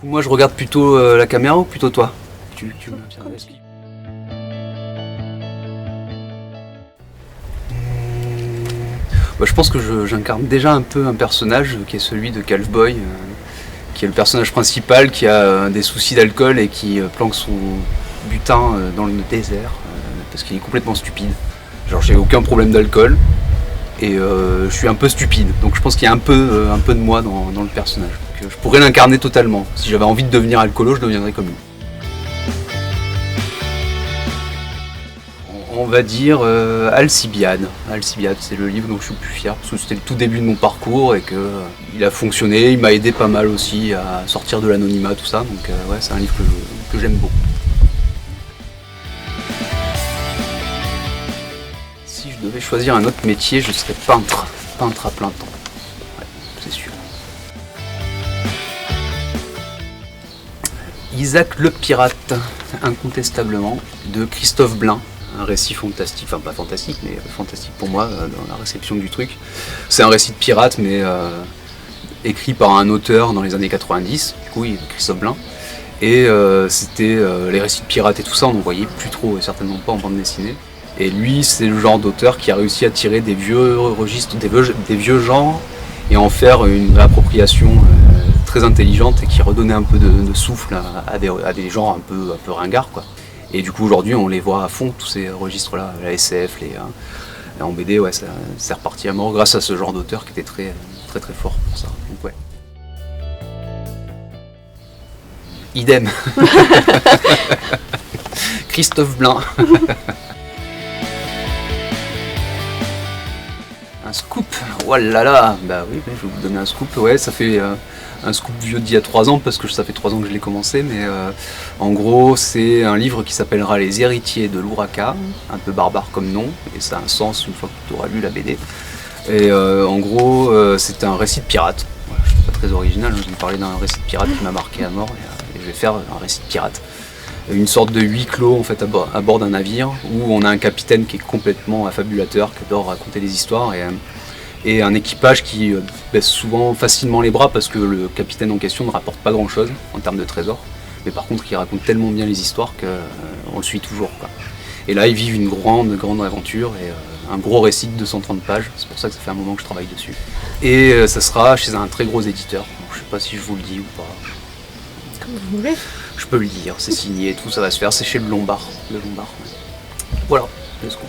Moi je regarde plutôt la caméra ou plutôt toi? Tu me tiens à l'expliquer. Bah, je pense que j'incarne déjà un peu un personnage qui est celui de Calvboy, qui est le personnage principal, qui a des soucis d'alcool et qui planque son butin dans le désert, parce qu'il est complètement stupide. Genre j'ai aucun problème d'alcool et je suis un peu stupide, donc je pense qu'il y a un peu de moi dans le personnage. Donc, je pourrais l'incarner totalement. Si j'avais envie de devenir alcoolo, je deviendrais comme lui. On va dire Alcibiade. Alcibiade, c'est le livre dont je suis le plus fier, parce que c'était le tout début de mon parcours et qu'il a fonctionné. Il m'a aidé pas mal aussi à sortir de l'anonymat, tout ça. Donc ouais, c'est un livre que j'aime beaucoup. Si je devais choisir un autre métier, je serais peintre. Peintre à plein temps. Ouais, c'est sûr. Isaac le Pirate, incontestablement, de Christophe Blain. Un récit fantastique, enfin pas fantastique, mais fantastique pour moi dans la réception du truc. C'est un récit de pirate, mais écrit par un auteur dans les années 90, du coup, Christophe Blain. Et c'était les récits de pirates et tout ça, on n'en voyait plus trop, et certainement pas en bande dessinée. Et lui, c'est le genre d'auteur qui a réussi à tirer des vieux registres, des vieux genres, et en faire une réappropriation très intelligente et qui redonnait un peu de souffle à des genres un peu ringards, quoi. Et du coup aujourd'hui on les voit à fond, tous ces registres-là, la SF, en BD, ouais, c'est reparti à mort grâce à ce genre d'auteur qui était très très fort pour ça. Donc ouais. Idem. Christophe Blain. Un scoop, oh là là, bah oui, je vais vous donner un scoop, ouais, ça fait un scoop vieux d'il y a 3 ans, parce que ça fait 3 ans que je l'ai commencé, mais en gros c'est un livre qui s'appellera Les Héritiers de l'Uraka, un peu barbare comme nom, et ça a un sens une fois que tu auras lu la BD. Et en gros c'est un récit de pirate, voilà, je suis pas très original, je vais me parler d'un récit de pirate qui m'a marqué à mort, et je vais faire un récit de pirate. Une sorte de huis clos en fait à bord d'un navire où on a un capitaine qui est complètement affabulateur, qui adore raconter des histoires et un équipage qui baisse souvent facilement les bras parce que le capitaine en question ne rapporte pas grand chose en termes de trésors, mais par contre il raconte tellement bien les histoires qu'on le suit toujours, quoi. Et là ils vivent une grande aventure et un gros récit de 230 pages, c'est pour ça que ça fait un moment que je travaille dessus. Et ça sera chez un très gros éditeur, donc, je sais pas si je vous le dis ou pas. Comme vous voulez. Je peux le dire, c'est signé, tout ça va se faire, c'est chez le Lombard. Ouais. Voilà, le scoop.